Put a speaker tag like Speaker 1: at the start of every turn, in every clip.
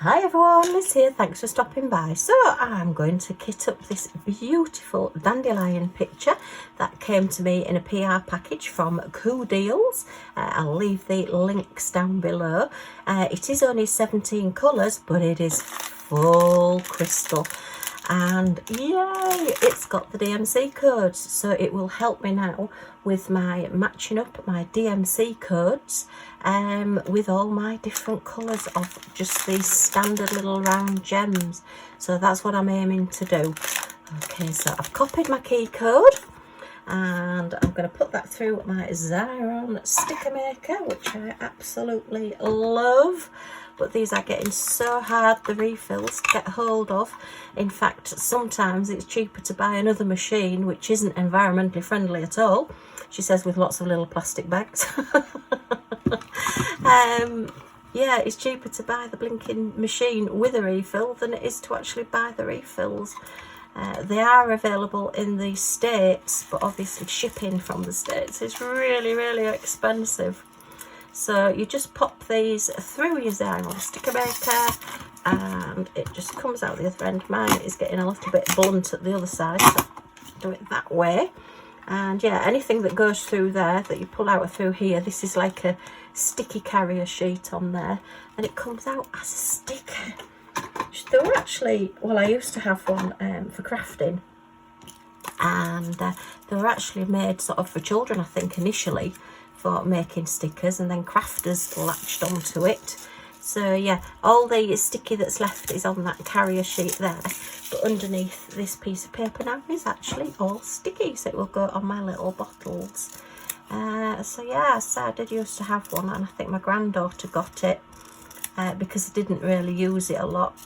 Speaker 1: Hi everyone, Liz here, thanks for stopping by. So I'm going to kit up this beautiful dandelion picture that came to me in a PR package from Coodeals. I'll leave the links down below. It is only 17 colours, but it is full crystal. And yay, it's got the DMC codes, so it will help me now with my matching up my DMC codes with all my different colours of just these standard little round gems. So that's what I'm aiming to do. Okay, so I've copied my key code and I'm going to put that through my Xyron sticker maker, which I absolutely love. But these are getting so hard, the refills, to get hold of. In fact, sometimes it's cheaper to buy another machine, which isn't environmentally friendly at all, she says, with lots of little plastic bags. Yeah, it's cheaper to buy the blinking machine with a refill than it is to actually buy the refills. They are available in the States, but obviously shipping from the States is really, really expensive. So you just pop these through your Xyron sticker maker and it just comes out the other end. Mine is getting a little bit blunt at the other side, so do it that way. And yeah, anything that goes through there that you pull out through here, this is like a sticky carrier sheet on there, and it comes out as a sticker. They were actually, well, I used to have one for crafting, and they were actually made sort of for children, I think, initially, for making stickers, and then crafters latched onto it. So yeah, all the sticky that's left is on that carrier sheet there, but underneath this piece of paper now is actually all sticky, so it will go on my little bottles. So yeah, so I did used to have one, and I think my granddaughter got it because I didn't really use it a lot.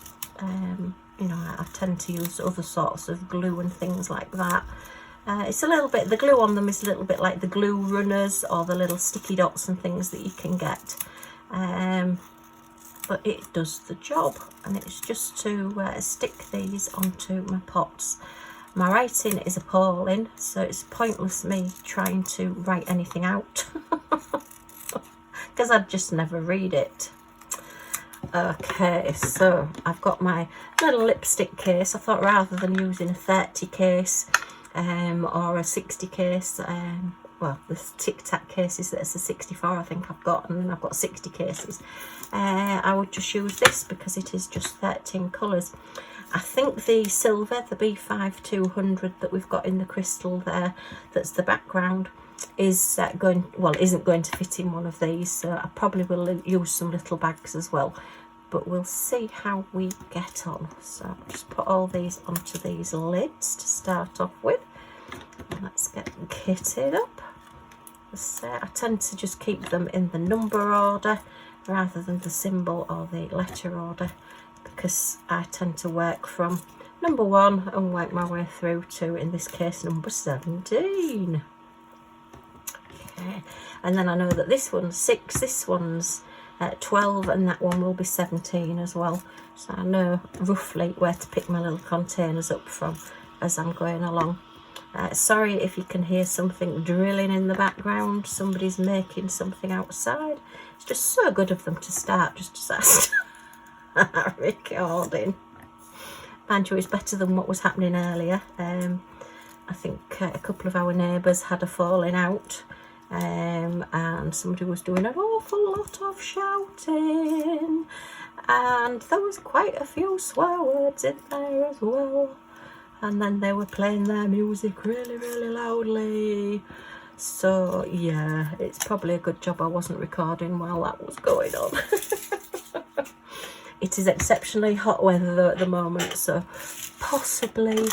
Speaker 1: You know, I tend to use other sorts of glue and things like that. It's a little bit, the glue on them is a little bit like the glue runners or the little sticky dots and things that you can get. But it does the job, and it's just to stick these onto my pots. My writing is appalling, so it's pointless me trying to write anything out because I'd just never read it. Okay, so I've got my little lipstick case. I thought rather than using a 30 case or a 60 case, well, the Tic Tac cases, that's a 64 I think I've got, and then I've got 60 cases. I would just use this because it is just 13 colours. I think the silver, the B5200 that we've got in the crystal there, that's the background, is isn't going to fit in one of these, so I probably will use some little bags as well, but we'll see how we get on. So I'll just put all these onto these lids to start off with. Let's get kitted up. I tend to just keep them in the number order rather than the symbol or the letter order, because I tend to work from number 1 and work my way through to, in this case, number 17. Okay, and then I know that this one's 6, this one's 12, and that one will be 17 as well. So I know roughly where to pick my little containers up from as I'm going along. Sorry if you can hear something drilling in the background. Somebody's making something outside. It's just so good of them to start just as I start recording. Mind you, it's better than what was happening earlier. I think a couple of our neighbours had a falling out, and somebody was doing an awful lot of shouting, and there was quite a few swear words in there as well. And then they were playing their music really, really loudly. So yeah, it's probably a good job I wasn't recording while that was going on. It is exceptionally hot weather though at the moment, so possibly,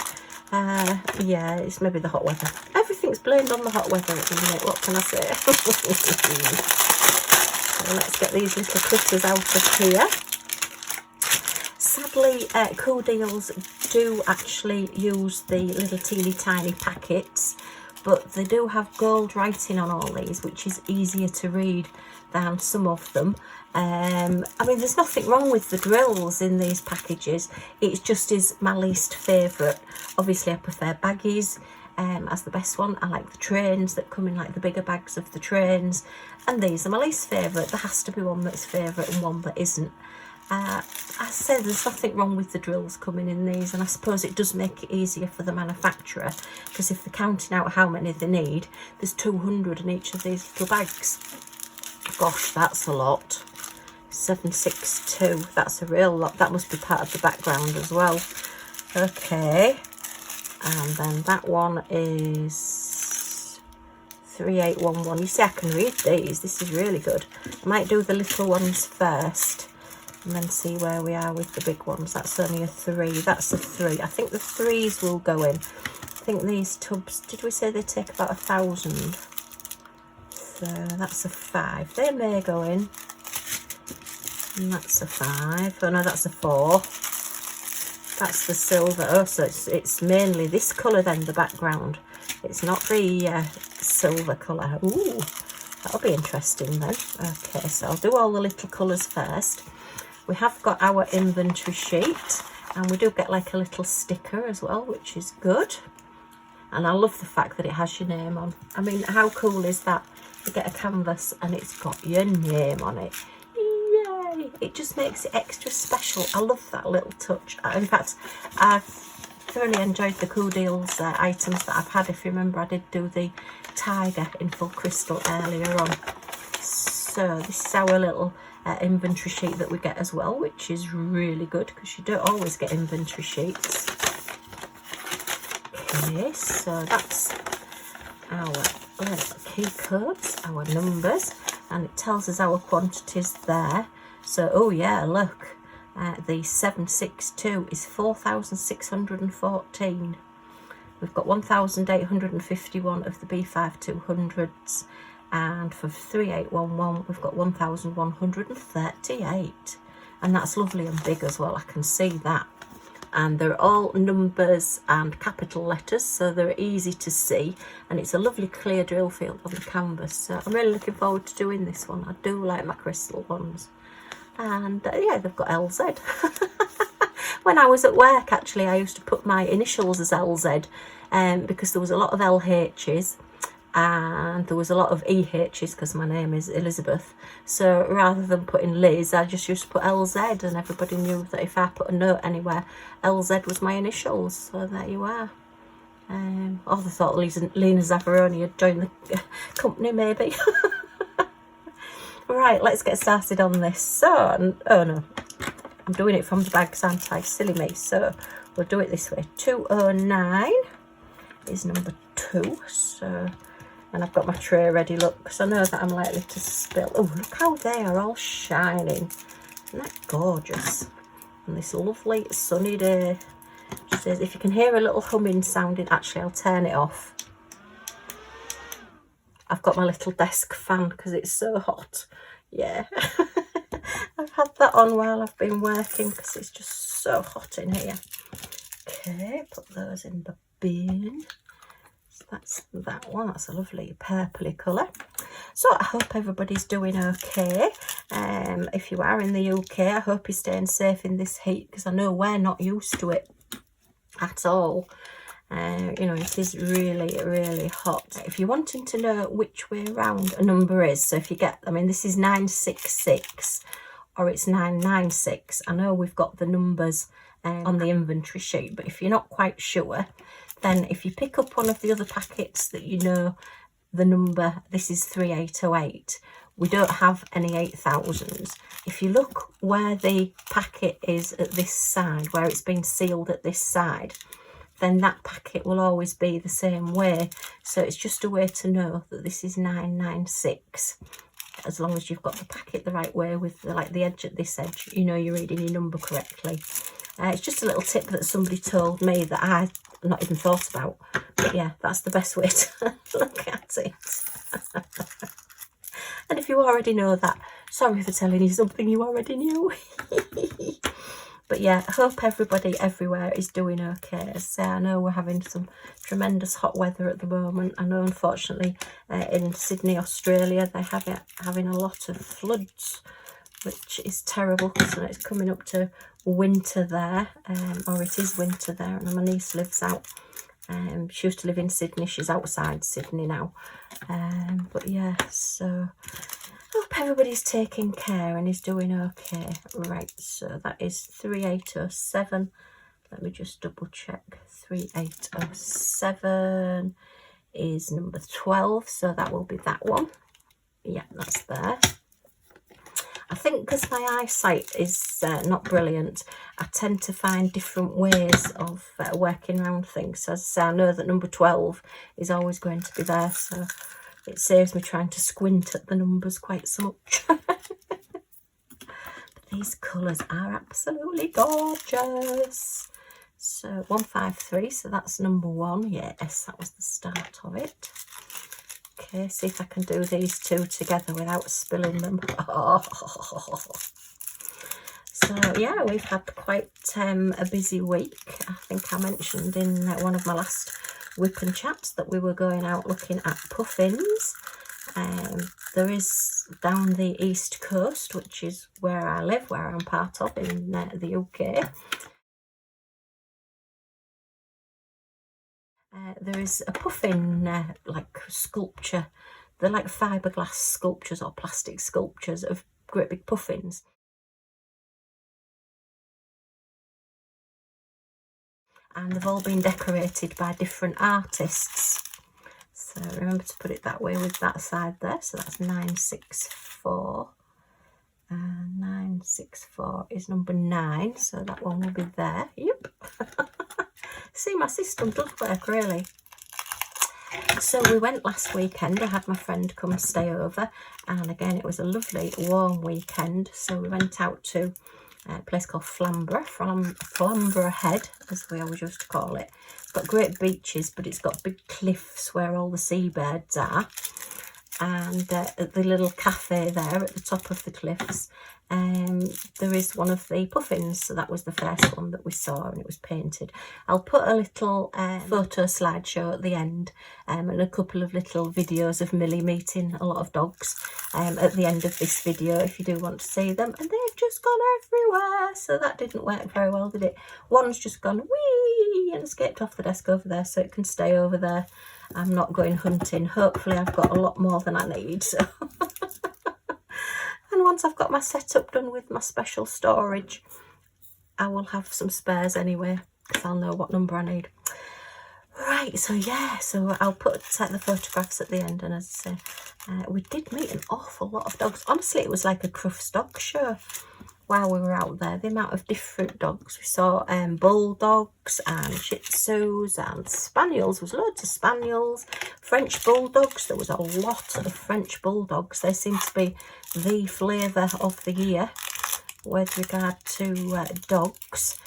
Speaker 1: yeah, it's maybe the hot weather. Everything's blamed on the hot weather at the minute, what can I say? So let's get these little critters out of here. Sadly, Coodeals do actually use the little teeny tiny packets, but they do have gold writing on all these, which is easier to read than some of them. I mean, there's nothing wrong with the drills in these packages, it just is my least favourite. Obviously I prefer baggies as the best one. I like the trains that come in like the bigger bags of the trains, and these are my least favourite. There has to be one that's favourite and one that isn't. I say there's nothing wrong with the drills coming in these, and I suppose it does make it easier for the manufacturer, because if they're counting out how many they need, there's 200 in each of these little bags. Gosh, that's a lot. 762, that's a real lot. That must be part of the background as well. Okay, and then that one is 3811. You see, I can read these. This is really good. I might do the little ones first and then see where we are with the big ones. That's only a 3. That's a 3. I think the 3s will go in. I think these tubs, did we say they take about 1,000? So that's a 5. They may go in. And that's a 5. Oh no, that's a 4. That's the silver. Oh, so it's mainly this colour then, the background. It's not the silver colour. Ooh, that'll be interesting then. Okay, so I'll do all the little colours first. We have got our inventory sheet, and we do get like a little sticker as well, which is good. And I love the fact that it has your name on. I mean, how cool is that? You get a canvas and it's got your name on it. Yay! It just makes it extra special. I love that little touch. In fact, I've thoroughly enjoyed the Coodeals items that I've had. If you remember, I did do the tiger in full crystal earlier on. So this is our little inventory sheet that we get as well, which is really good because you don't always get inventory sheets. Okay, so that's our little key codes, our numbers, and it tells us our quantities there. So, oh yeah, look, the 762 is 4,614. We've got 1,851 of the B5200s, and for 3811 we've got 1,138, and that's lovely and big as well. I can see that, and they're all numbers and capital letters, so they're easy to see, and it's a lovely clear drill field on the canvas. So I'm really looking forward to doing this one. I do like my crystal ones, and yeah, they've got LZ. When I was at work, actually, I used to put my initials as LZ, because there was a lot of LHs and there was a lot of EHs because my name is Elizabeth. So rather than putting Liz, I just used to put LZ, and everybody knew that if I put a note anywhere, LZ was my initials. So there you are. Oh, they thought Lena Zaffaroni had joined the company, maybe. Right, let's get started on this. So, oh no, I'm doing it from the bags, aren't I? Silly me. So we'll do it this way. 209 is number 2. So, and I've got my tray ready, look, because I know that I'm likely to spill. Oh, look how they are all shining. Isn't that gorgeous? On this lovely sunny day. It says, if you can hear a little humming sounding, actually I'll turn it off. I've got my little desk fan because it's so hot. Yeah. I've had that on while I've been working because it's just so hot in here. Okay, put those in the bin. So that's that one. That's a lovely purpley colour. So I hope everybody's doing okay. If you are in the UK, I hope you're staying safe in this heat, because I know we're not used to it at all. You know, it is really, really hot. If you're wanting to know which way round a number is, so if you get, I mean, this is 966 or it's 996. I know we've got the numbers on the inventory sheet, but if you're not quite sure, then if you pick up one of the other packets that you know the number, this is 3808. We don't have any 8000s. If you look where the packet is at this side, where it's been sealed at this side, then that packet will always be the same way. So it's just a way to know that this is 996. As long as you've got the packet the right way with the, like the edge at this edge, you know you're reading your number correctly. It's just a little tip that somebody told me that I've not even thought about. But yeah, that's the best way to look at it. And if you already know that, sorry for telling you something you already knew. But yeah, I hope everybody everywhere is doing okay. As I know we're having some tremendous hot weather at the moment. I know, unfortunately, in Sydney, Australia, they're having a lot of floods, which is terrible because it's coming up to winter there, or it is winter there. And my niece lives out. She used to live in Sydney. She's outside Sydney now. But yeah, so Hope everybody's taking care and is doing okay. Right, so that is 3807. Let me just double check. 3807 is number 12, so that will be that one. Yeah, that's there. I think because my eyesight is not brilliant, I tend to find different ways of working around things. So as I say, I know that number 12 is always going to be there, so it saves me trying to squint at the numbers quite so much. But these colours are absolutely gorgeous. So 153, so that's number 1. Yes, that was the start of it. Okay, see if I can do these two together without spilling them. Oh. So yeah, we've had quite a busy week. I think I mentioned in one of my last WIP and chats that we were going out looking at puffins. There is down the east coast, which is where I live, where I'm part of in the UK. There is a puffin like sculpture. They're like fiberglass sculptures or plastic sculptures of great big puffins. And they've all been decorated by different artists. So remember to put it that way with that side there. So that's 964. 964 is number 9. So that one will be there. Yep. See, my system does work really. So we went last weekend. I had my friend come stay over, and again it was a lovely warm weekend. So we went out to a place called Flamborough Head, as we always used to call it. It's got great beaches, but it's got big cliffs where all the seabirds are. And at the little cafe there at the top of the cliffs, there is one of the puffins. So that was the first one that we saw, and it was painted. I'll put a little photo slideshow at the end, and a couple of little videos of Millie meeting a lot of dogs at the end of this video if you do want to see them. And they've just gone everywhere, so that didn't work very well, did it? One's just gone wee and escaped off the desk over there, so it can stay over there. I'm not going hunting. Hopefully I've got a lot more than I need. So. And once I've got my setup done with my special storage, I will have some spares anyway, because I'll know what number I need. Right, so yeah, so I'll put the photographs at the end. And as I say, we did meet an awful lot of dogs. Honestly, it was like a Crufts dog show while we were out there. The amount of different dogs we saw, bulldogs and shih tzus and spaniels. There was loads of spaniels, French bulldogs. There was a lot of French bulldogs. They seem to be the flavour of the year with regard to dogs.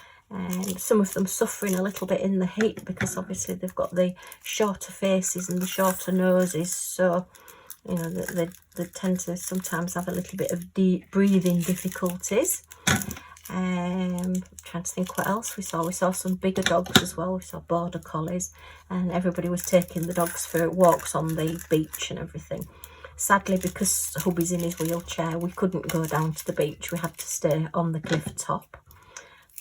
Speaker 1: Some of them suffering a little bit in the heat because obviously they've got the shorter faces and the shorter noses, so you know they tend to sometimes have a little bit of deep breathing difficulties. Trying to think what else we saw. We saw some bigger dogs as well. We saw border collies, and everybody was taking the dogs for walks on the beach and everything. Sadly, because hubby's in his wheelchair, we couldn't go down to the beach. We had to stay on the cliff top.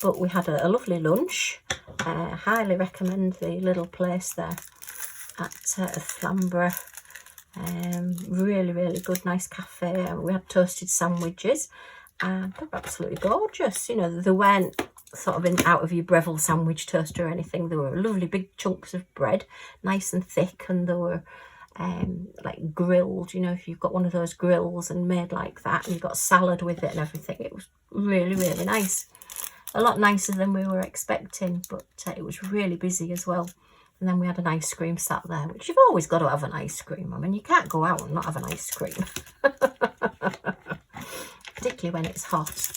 Speaker 1: But we had a lovely lunch. Highly recommend the little place there at Flamborough. Really, really good, nice cafe. We had toasted sandwiches, and they were absolutely gorgeous. You know, they weren't sort of out of your Breville sandwich toaster or anything. They were lovely big chunks of bread, nice and thick, and they were like grilled. You know, if you've got one of those grills and made like that, and you've got salad with it and everything, it was really, really nice. A lot nicer than we were expecting, but it was really busy as well. And then we had an ice cream sat there, which you've always got to have an ice cream. I mean, you can't go out and not have an ice cream. Particularly when it's hot.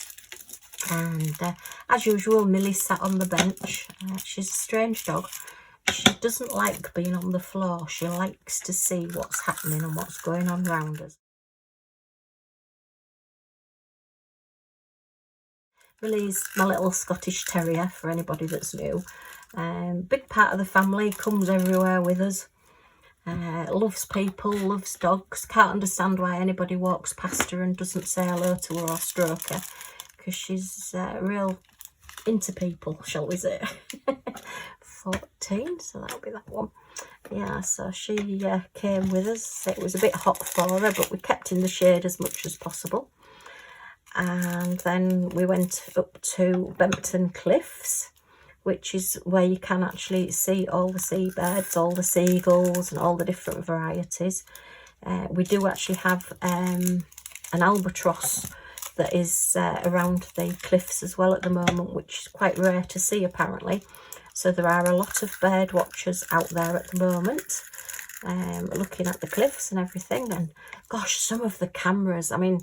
Speaker 1: And as usual, Millie sat on the bench. She's a strange dog. She doesn't like being on the floor. She likes to see what's happening and what's going on around us. Millie's my little Scottish Terrier, for anybody that's new. Big part of the family, comes everywhere with us. Loves people, loves dogs. Can't understand why anybody walks past her and doesn't say hello to her or stroke her, because she's real into people, shall we say. 14, so that'll be that one. Yeah, so she came with us. It was a bit hot for her, but we kept in the shade as much as possible. And then we went up to Bempton Cliffs, which is where you can actually see all the seabirds, all the seagulls and all the different varieties. We do actually have an albatross that is around the cliffs as well at the moment, which is quite rare to see apparently. So there are a lot of bird watchers out there at the moment, looking at the cliffs and everything. And gosh, some of the cameras, I mean,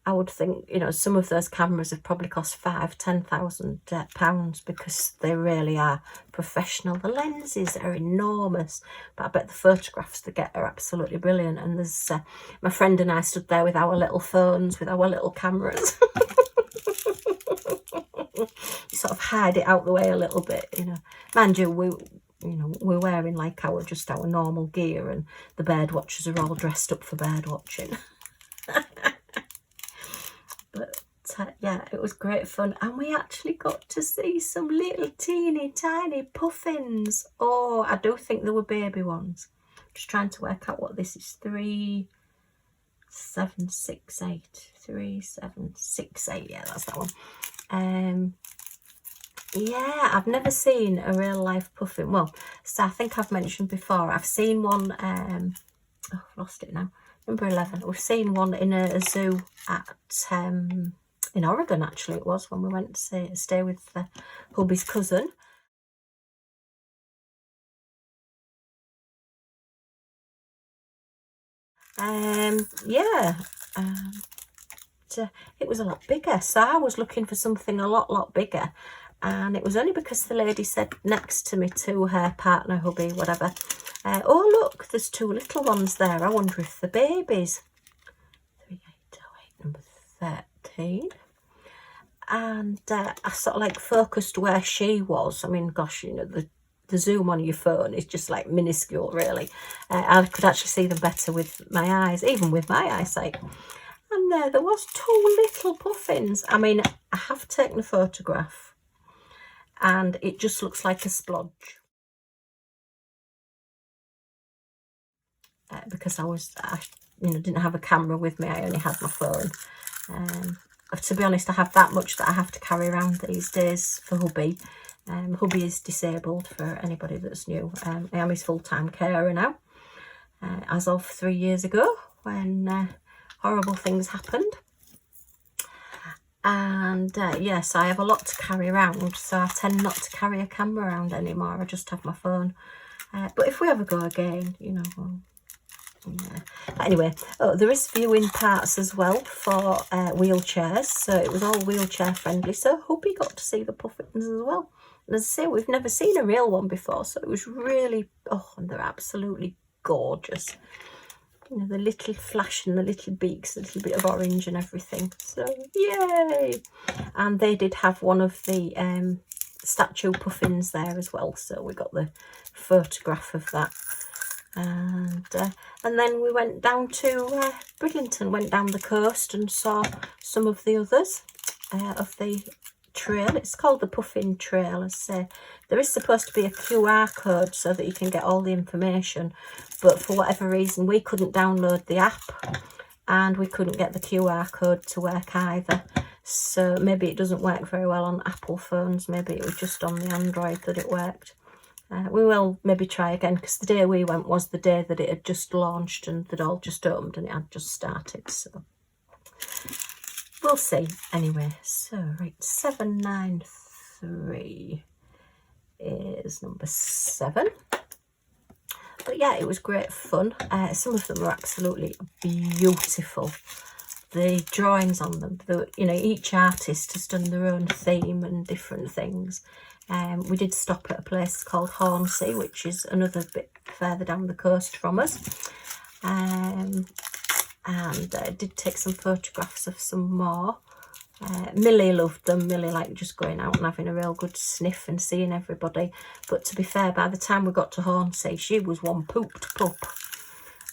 Speaker 1: I would think, you know, some of those cameras have probably cost £5,000–10,000 because they really are professional. The lenses are enormous, but I bet the photographs they get are absolutely brilliant. And there's my friend and I stood there with our little phones, with our little cameras. You sort of hide it out the way a little bit, you know. Mind you, we're wearing like our normal gear, and the bird watchers are all dressed up for bird watching. But yeah, it was great fun, and we actually got to see some little teeny tiny puffins. Oh, I do think there were baby ones. Just trying to work out what this is. 3, 7, 6, 8. 3, 7, 6, 8. Yeah, that's that one. Yeah, I've never seen a real life puffin. Well, so I think I've mentioned before, I've seen one, oh, I've lost it now, number 11. We've seen one in a zoo at, in Oregon actually it was, when we went to stay with hubby's cousin. Yeah, it was a lot bigger, so I was looking for something a lot bigger, and it was only because the lady said next to me to her partner, hubby, whatever, oh look, there's 2 little ones there, I wonder if they're babies. 3808, number 13. And I sort of like focused where she was. I mean, gosh, you know, the zoom on your phone is just like minuscule really. I could actually see them better with my eyes, even with my eyesight. And there was 2 little puffins. I mean, I have taken a photograph and it just looks like a splodge. Because I didn't have a camera with me, I only had my phone. To be honest, I have that much that I have to carry around these days for hubby. Hubby is disabled, for anybody that's new. I am his full-time carer now, as of 3 years ago, when horrible things happened. And yes, I have a lot to carry around, so I tend not to carry a camera around anymore. I just have my phone. But if we ever go again, you know, yeah. Anyway, there is viewing parts as well for wheelchairs, so it was all wheelchair friendly, so hubby got to see the puffins as well. And as I say, we've never seen a real one before, so it was really, oh, and they're absolutely gorgeous. You know, the little flash and the little beaks, a little bit of orange and everything, so yay. And they did have one of the statue puffins there as well, so we got the photograph of that. And then we went down to Bridlington, went down the coast and saw some of the others of the trail. It's called the Puffin Trail. As I say, there is supposed to be a QR code so that you can get all the information, but for whatever reason we couldn't download the app and we couldn't get the QR code to work either. So maybe it doesn't work very well on Apple phones. Maybe it was just on the Android that it worked. We will maybe try again, because the day we went was the day that it had just launched and they'd all just opened and it had just started, so we'll see. Anyway, so right, 793 is number 7. But yeah, it was great fun. Some of them were absolutely beautiful. The drawings on them, you know, each artist has done their own theme and different things. We did stop at a place called Hornsea, which is another bit further down the coast from us, and did take some photographs of some more. Millie loved them. Millie liked just going out and having a real good sniff and seeing everybody, but to be fair, by the time we got to Hornsea, she was one pooped pup.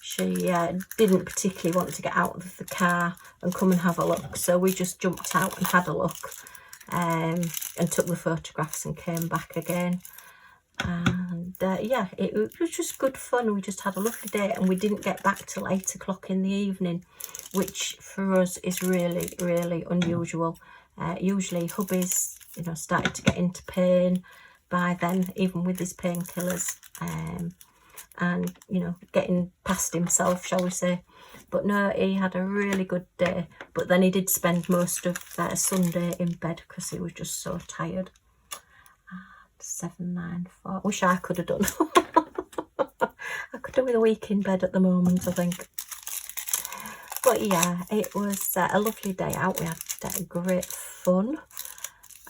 Speaker 1: She didn't particularly want to get out of the car and come and have a look, so we just jumped out and had a look. And took the photographs and came back again. And yeah, it was just good fun. We just had a lovely day, and we didn't get back till 8 o'clock in the evening, which for us is really, really unusual. Usually hubby's, you know, started to get into pain by then, even with his painkillers, and, you know, getting past himself, shall we say. But no, he had a really good day. But then he did spend most of Sunday in bed because he was just so tired. 794. Wish I could have done. I could do with a week in bed at the moment, I think. But yeah, it was a lovely day out. We had great fun.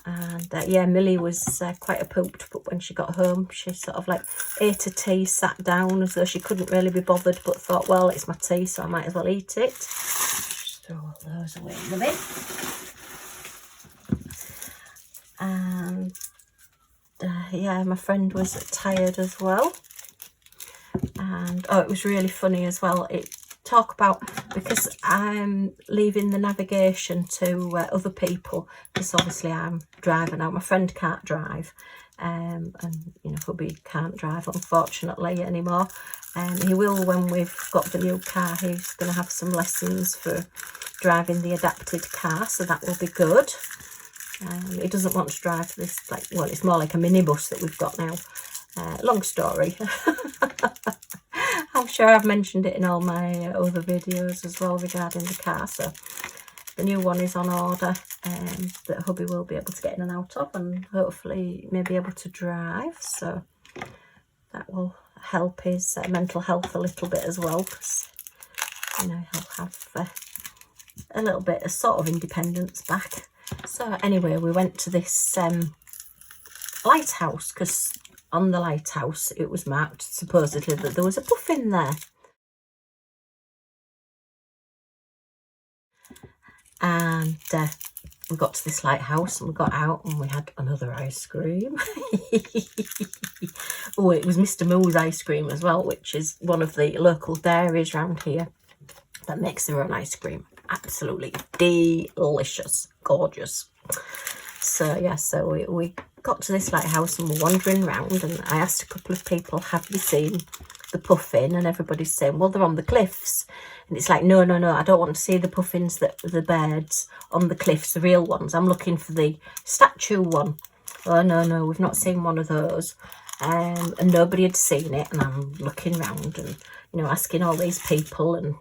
Speaker 1: And yeah, Millie was quite a pooped, but when she got home, she sort of like ate a tea, sat down as though she couldn't really be bothered, but thought, well, it's my tea, so I might as well eat it. Just throw all those away in a bit. And yeah, my friend was tired as well. And oh, it was really funny as well. It talk about, because I'm leaving the navigation to other people, because obviously I'm driving now. My friend can't drive, and you know, hubby can't drive unfortunately anymore. He will when we've got the new car. He's going to have some lessons for driving the adapted car, so that will be good. He doesn't want to drive this, like, well, it's more like a minibus that we've got now. Long story. I'm sure I've mentioned it in all my other videos as well regarding the car. So the new one is on order, that hubby will be able to get in and out of, and hopefully may be able to drive. So that will help his mental health a little bit as well, because, you know, he'll have a little bit of sort of independence back. So anyway, we went to this lighthouse, because on the lighthouse it was marked supposedly that there was a puffin there. And we got to this lighthouse and we got out and we had another ice cream. Oh, it was Mr. Moo's ice cream as well, which is one of the local dairies around here that makes their own ice cream. Absolutely delicious, gorgeous. So yeah, so we got to this lighthouse and we're wandering around, and I asked a couple of people, have you seen the puffin? And everybody's saying, well, they're on the cliffs. And it's like, no, I don't want to see the puffins, the birds on the cliffs, the real ones. I'm looking for the statue one. Oh, no, we've not seen one of those. And nobody had seen it. And I'm looking around and, you know, asking all these people, and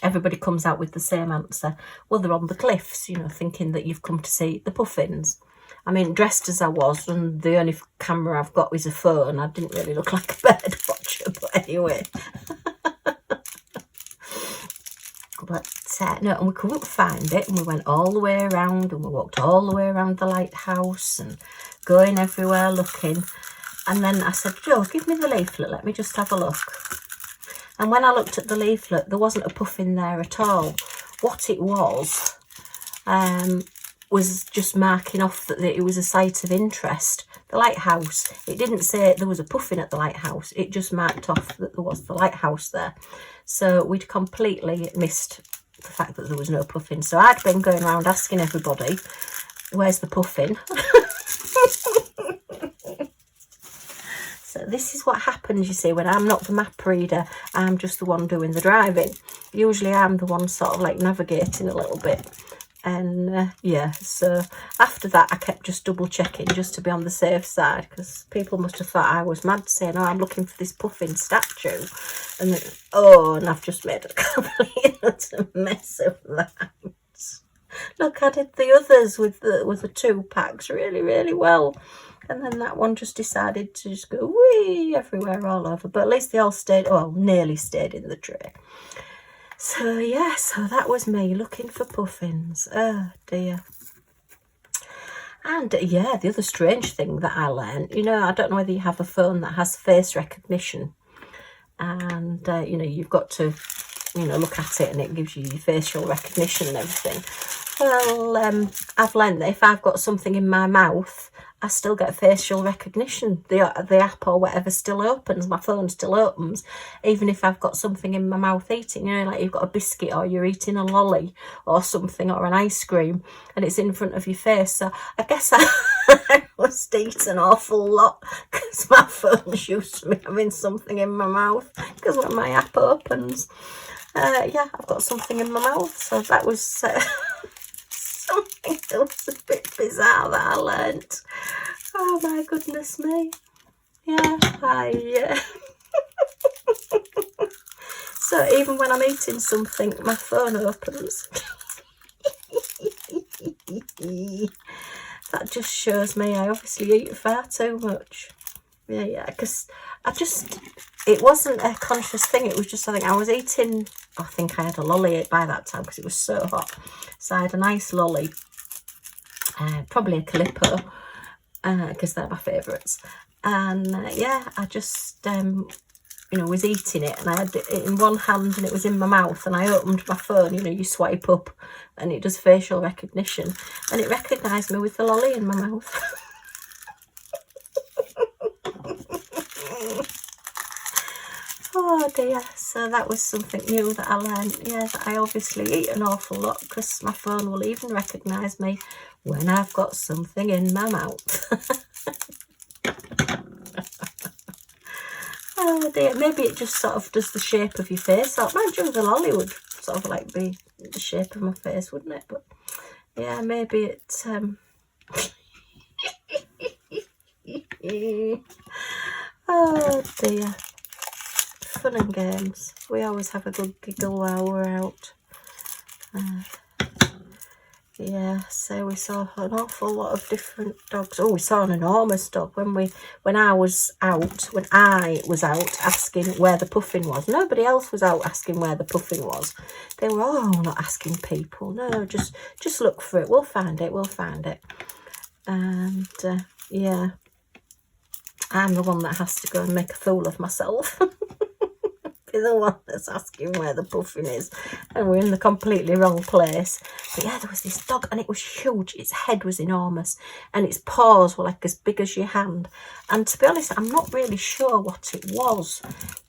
Speaker 1: everybody comes out with the same answer. Well, they're on the cliffs, you know, thinking that you've come to see the puffins. I mean, dressed as I was, and the only camera I've got is a phone, I didn't really look like a bird watcher, but anyway. But no, and we couldn't find it, and we went all the way around, and we walked all the way around the lighthouse and going everywhere looking. And then I said, Joe, give me the leaflet, let me just have a look. And when I looked at the leaflet, there wasn't a puffin there at all. What it was just marking off that it was a site of interest. The lighthouse, it didn't say there was a puffin at the lighthouse. It just marked off that there was the lighthouse there. So we'd completely missed the fact that there was no puffin. So I'd been going around asking everybody, where's the puffin? So this is what happens, you see, when I'm not the map reader, I'm just the one doing the driving. Usually I'm the one sort of like navigating a little bit. And yeah, so after that I kept just double checking just to be on the safe side, because people must have thought I was mad saying, oh, I'm looking for this puffin statue. And then, oh, and I've just made a complete mess of that. Look, I did the others with the 2 packs really, really well. And then that one just decided to just go wee everywhere all over. But at least they all stayed, well, nearly stayed in the tray. So yeah, so that was me looking for puffins. Oh dear. And yeah, the other strange thing that I learned, you know, I don't know whether you have a phone that has face recognition. And, you know, you've got to, you know, look at it and it gives you your facial recognition and everything. Well, I've learned that if I've got something in my mouth, I still get facial recognition. The app or whatever still opens, my phone still opens, even if I've got something in my mouth eating, you know, like you've got a biscuit or you're eating a lolly or something or an ice cream and it's in front of your face. So I guess I must eat an awful lot because my phone's used to me having something in my mouth, because when my app opens, yeah, I've got something in my mouth. So that was something that was a bit bizarre that I learnt. Oh my goodness me. Yeah, so even when I'm eating something, my phone opens. That just shows me I obviously eat far too much. Yeah, because it wasn't a conscious thing. It was just, I think I was eating, I think I had a lolly by that time because it was so hot. So I had a nice lolly, probably a Calippo, because they're my favourites. And yeah, I just, you know, was eating it, and I had it in one hand and it was in my mouth, and I opened my phone. You know, you swipe up and it does facial recognition, and it recognised me with the lolly in my mouth. Oh dear. So that was something new that I learned. Yeah, that I obviously eat an awful lot, because my phone will even recognise me when I've got something in my mouth. Oh dear, maybe it just sort of does the shape of your face. I imagine the lolly would sort of like be the shape of my face, wouldn't it? But yeah, maybe it oh dear. Fun and games. We always have a good giggle while we're out. Yeah, so we saw an awful lot of different dogs. Oh, we saw an enormous dog when I was out asking where the puffin was. Nobody else was out asking where the puffin was. They were all not asking people. No, just look for it. We'll find it. And yeah, I'm the one that has to go and make a fool of myself. Be the one that's asking where the puffin is, and we're in the completely wrong place. But yeah, there was this dog, and it was huge. Its head was enormous, and its paws were like as big as your hand. And to be honest, I'm not really sure what it was,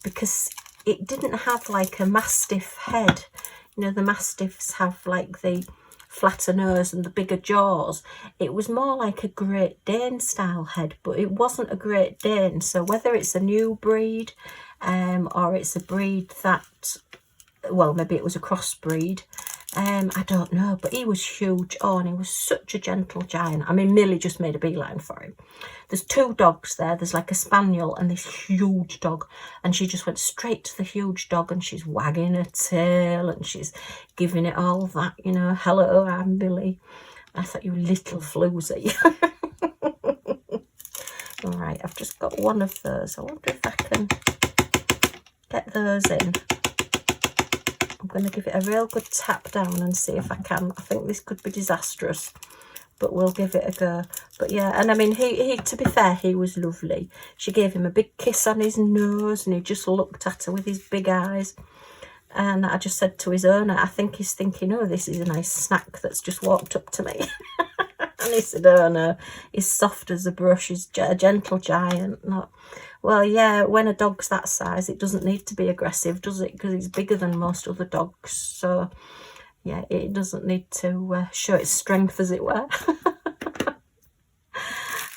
Speaker 1: because it didn't have like a mastiff head. You know, the mastiffs have like the flatter nose and the bigger jaws. It was more like a Great Dane style head, but it wasn't a Great Dane. So whether it's a new breed, or it's a breed that, well, maybe it was a crossbreed, I don't know, but he was huge. Oh, and he was such a gentle giant. I mean, Millie just made a beeline for him. There's two dogs there. There's like a spaniel and this huge dog, and she just went straight to the huge dog, and she's wagging her tail and she's giving it all that, you know, hello, I'm Millie. I thought, you little floozy. All right, I've just got one of those. I wonder if I can get those in. I'm going to give it a real good tap down and see if I can. I think this could be disastrous, but we'll give it a go. But yeah, and I mean, he to be fair, he was lovely. She gave him a big kiss on his nose, and he just looked at her with his big eyes. And I just said to his owner, I think he's thinking, oh, this is a nice snack that's just walked up to me. And he said, oh no, he's soft as a brush, he's a gentle giant. Not well, yeah, when a dog's that size, it doesn't need to be aggressive, does it? Because he's bigger than most other dogs. So yeah, it doesn't need to show its strength, as it were.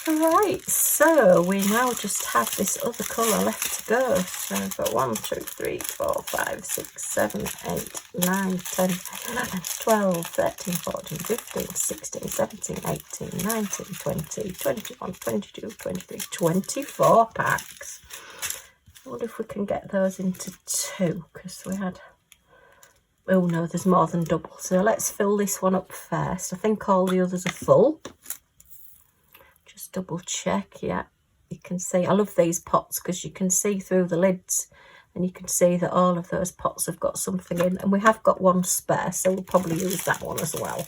Speaker 1: Right, so we now just have this other colour left to go. So I've got 1, 2, 3, 4, 5, 6, 7, 8, 9, 10, 11, 12, 13, 14, 15, 16, 17, 18, 19, 20, 21, 22, 23, 24 packs. I wonder if we can get those into 2, because we had, oh no, there's more than double. So let's fill this one up first. I think all the others are full. Just double check. Yeah, you can see, I love these pots because you can see through the lids, and you can see that all of those pots have got something in, and we have got one spare, so we'll probably use that one as well.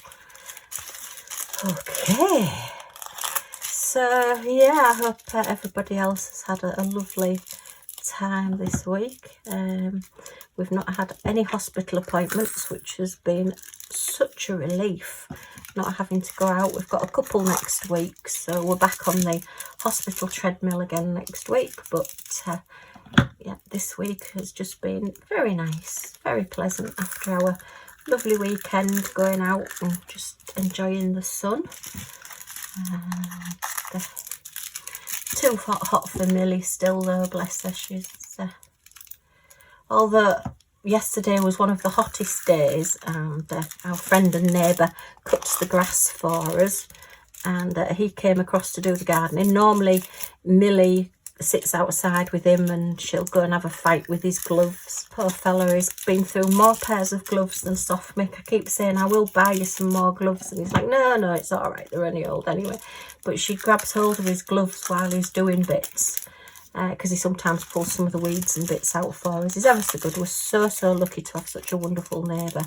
Speaker 1: Okay, so yeah, I hope everybody else has had a lovely time this week. We've not had any hospital appointments, which has been such a relief, not having to go out. We've got a couple next week, so we're back on the hospital treadmill again next week. But yeah, this week has just been very nice, very pleasant after our lovely weekend going out and just enjoying the sun. too hot for Millie still though, bless her. She's although yesterday was one of the hottest days, and our friend and neighbour cuts the grass for us, and he came across to do the gardening. Normally Millie sits outside with him and she'll go and have a fight with his gloves. Poor fella, he's been through more pairs of gloves than Soft Mick. I keep saying I will buy you some more gloves, and he's like, no, it's all right, they're only old anyway. But she grabs hold of his gloves while he's doing bits, because he sometimes pulls some of the weeds and bits out for us. He's ever so good. We're so lucky to have such a wonderful neighbour.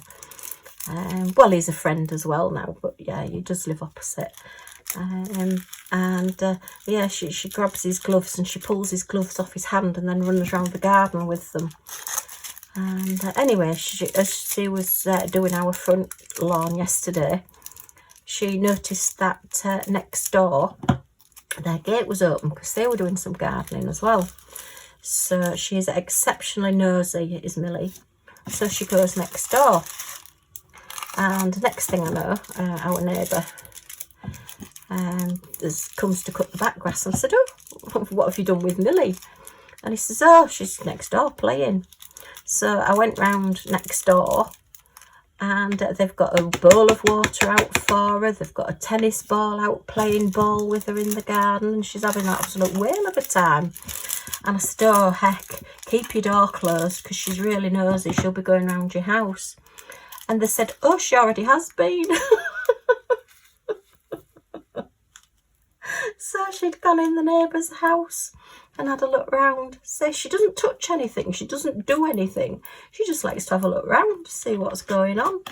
Speaker 1: Well, he's a friend as well now, but yeah, he does live opposite. Yeah, she grabs his gloves and she pulls his gloves off his hand and then runs around the garden with them. And anyway, as she was doing our front lawn yesterday, she noticed that next door their gate was open because they were doing some gardening as well. So she is exceptionally nosy, is Millie. So she goes next door, and next thing I know, our neighbour comes to cut the back grass, and I said, oh, what have you done with Millie? And he says, oh, she's next door playing. So I went round next door, and they've got a bowl of water out for her. They've got a tennis ball out playing ball with her in the garden, and she's having an absolute whale of a time. And I said, oh heck, keep your door closed because she's really nosy, she'll be going round your house. And they said, oh, she already has been. So she'd gone in the neighbour's house and had a look round. So she doesn't touch anything, she doesn't do anything. She just likes to have a look round to see what's going on.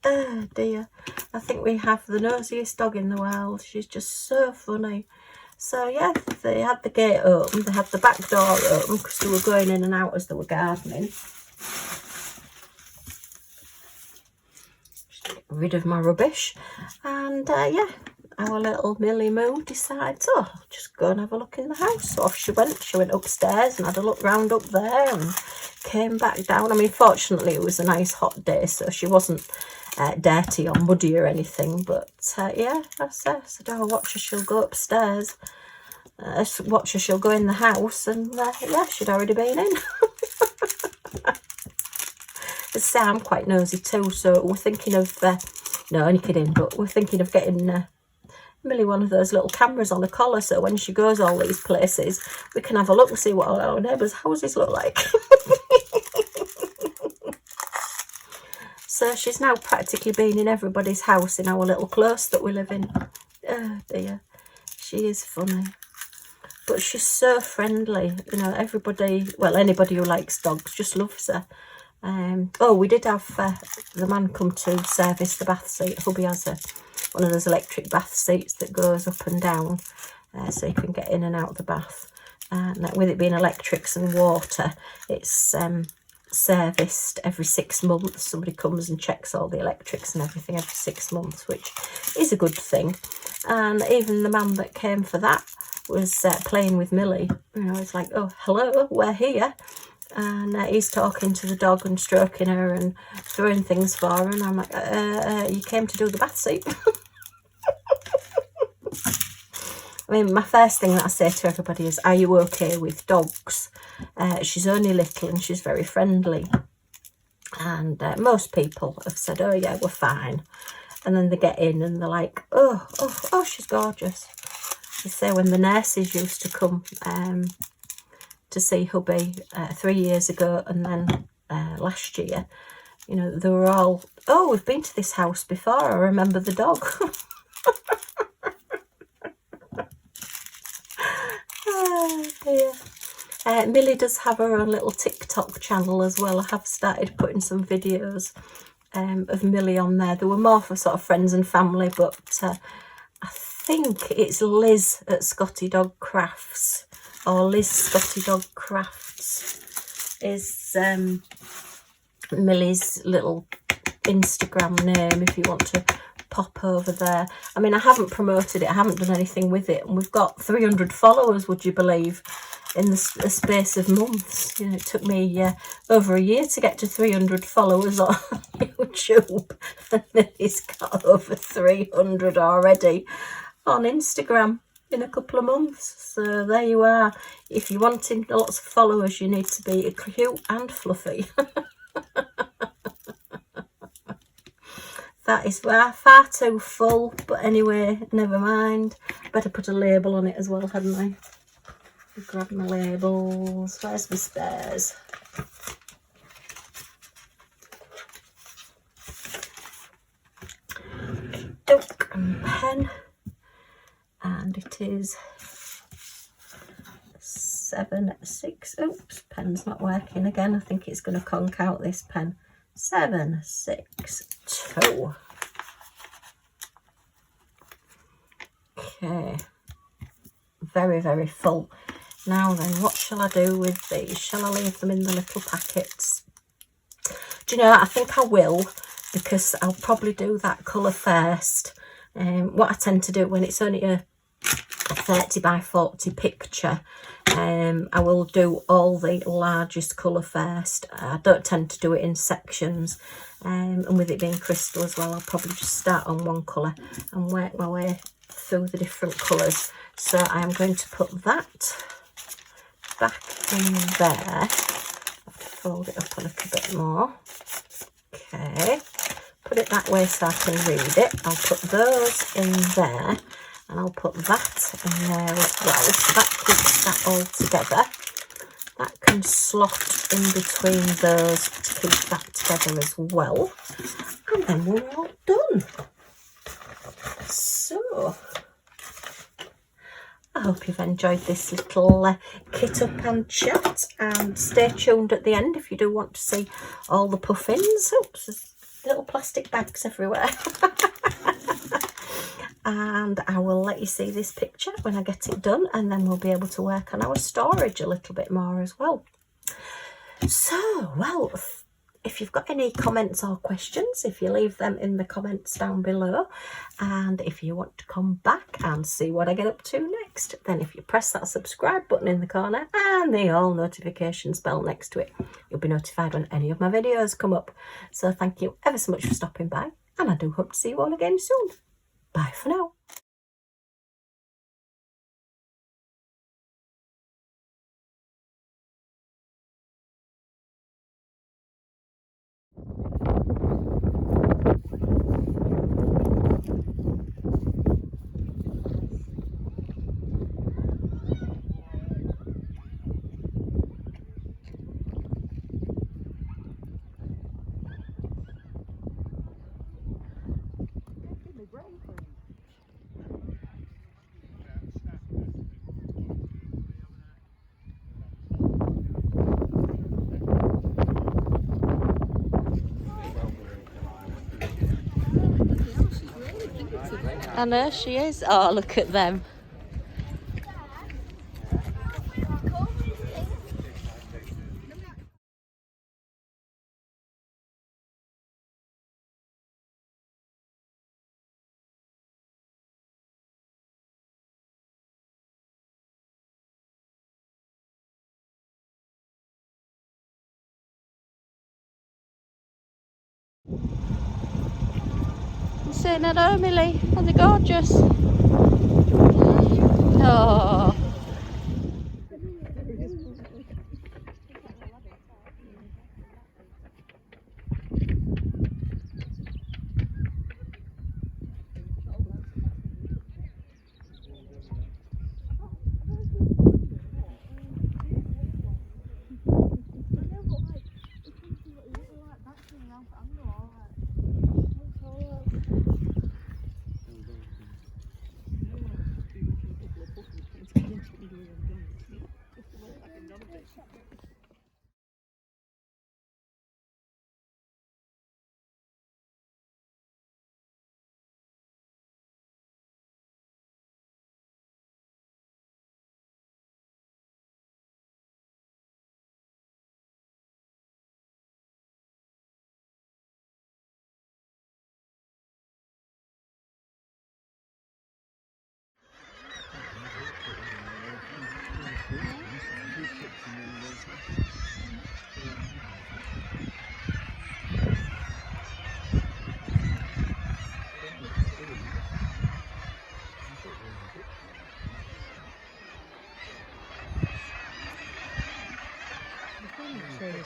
Speaker 1: Oh dear. I think we have the nosiest dog in the world. She's just so funny. So yeah, they had the gate open, they had the back door open because they were going in and out as they were gardening. Just get rid of my rubbish. And yeah, our little Millie Moo decides, oh, I'll just go and have a look in the house. So off she went upstairs and had a look round up there and came back down. I mean, fortunately it was a nice hot day, so she wasn't dirty or muddy or anything. But yeah, I said, oh, watch her, she'll go upstairs. Watch her, she'll go in the house. And yeah, she'd already been in. So I'm quite nosy too, so we're thinking of, no, only kidding, but we're thinking of getting Millie one of those little cameras on the collar, so when she goes all these places we can have a look and see what all our neighbours' houses look like. So she's now practically been in everybody's house in our little close that we live in. Oh dear, she is funny, but she's so friendly, you know. Everybody, well, anybody who likes dogs just loves her. Oh, we did have the man come to service the bath seat. Hubby has one of those electric bath seats that goes up and down, so you can get in and out of the bath. And with it being electrics and water, it's serviced every 6 months. Somebody comes and checks all the electrics and everything every 6 months, which is a good thing. And even the man that came for that was playing with Millie. You know, it's like, oh, hello, we're here. And he's talking to the dog and stroking her and throwing things for her, and I'm like, you came to do the bath seat. I mean, my first thing that I say to everybody is, are you okay with dogs? She's only little and she's very friendly. And most people have said, oh yeah, we're fine. And then they get in and they're like, oh, she's gorgeous. They say when the nurses used to come to see hubby 3 years ago, and then last year, you know, they were all, oh, we've been to this house before, I remember the dog. Oh dear. Millie does have her own little TikTok channel as well. I have started putting some videos of Millie on there. They were more for sort of friends and family, but I think it's Liz at Scotty Dog Crafts, or Liz Scotty Dog Crafts is Millie's little Instagram name, if you want to pop over there. I mean, I haven't promoted it, I haven't done anything with it, and we've got 300 followers, would you believe, in the space of months. You know, it took me over a year to get to 300 followers on YouTube, and Millie's got over 300 already on Instagram. in a couple of months. So there you are. If you're wanting lots of followers, you need to be cute and fluffy. That is far too full, but anyway, never mind. Better put a label on it as well, hadn't I? Grab my labels. Where's my spares? Duck and pen. And it is 7/6. Oops, pen's not working again. I think it's going to conk out this pen. 7/6/2. Okay. Very, very full. Now then, what shall I do with these? Shall I leave them in the little packets? Do you know, I think I will, because I'll probably do that colour first. What I tend to do when it's only a 30 by 40 picture, I will do all the largest colour first. I don't tend to do it in sections, and with it being crystal as well, I'll probably just start on one colour and work my way through the different colours. So I am going to put that back in there. Fold it up a little bit more. Okay, put it that way so I can read it. I'll put those in there, and I'll put that in there as well, so that keeps that all together. That can slot in between those to keep that together as well, and then we're all done. So I hope you've enjoyed this little kit up and chat, and stay tuned at the end if you do want to see all the puffins. Oops, there's little plastic bags everywhere. And I will let you see this picture when I get it done, and then we'll be able to work on our storage a little bit more as well. So, well, if you've got any comments or questions, if you leave them in the comments down below, and if you want to come back and see what I get up to next, then if you press that subscribe button in the corner and the all notifications bell next to it, you'll be notified when any of my videos come up. So thank you ever so much for stopping by, and I do hope to see you all again soon. Bye for now. I know she is. Oh, look at them. I'm sitting at home, Millie. Are they gorgeous? Oh.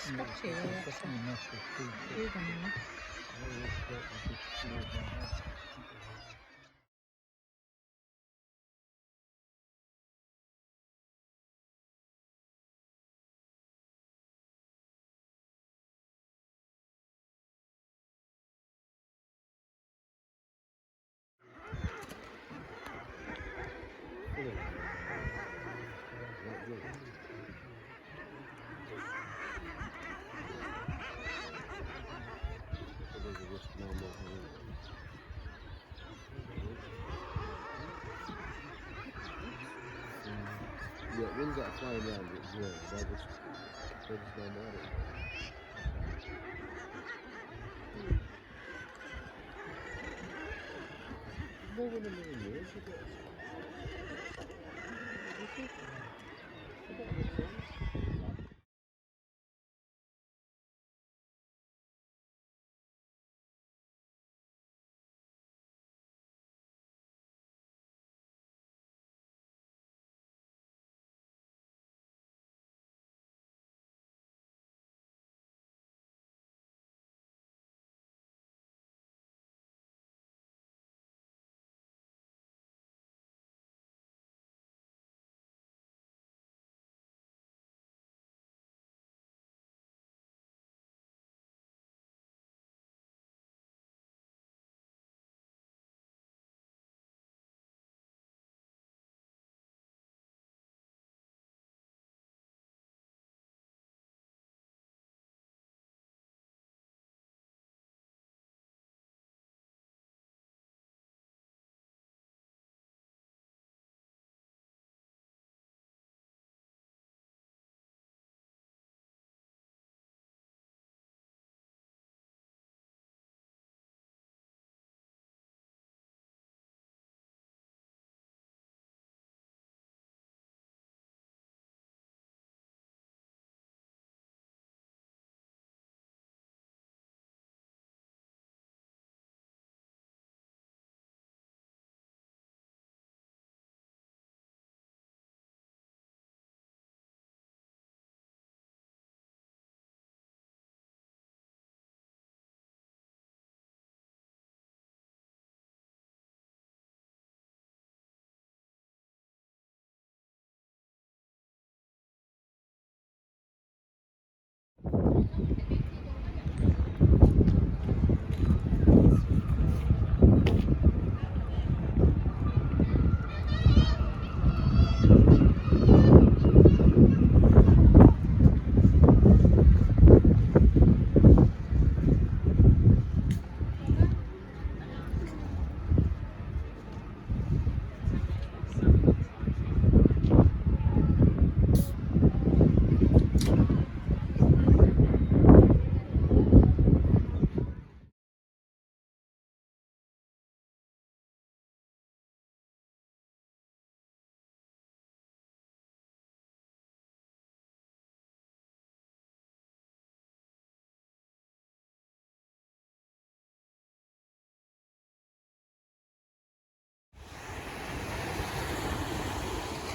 Speaker 1: scratchy though, actually.
Speaker 2: Yeah, wings that are flying around, yeah, they're just normal. More than a million years, I guess.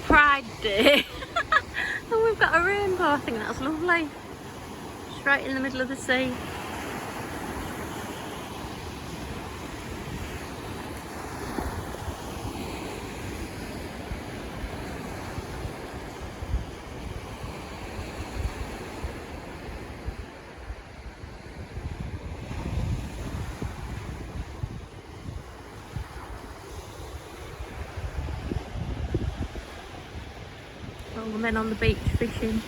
Speaker 1: Pride Day. And we've got a rainbow. I think that's lovely. Just right in the middle of the sea. All the men on the beach fishing.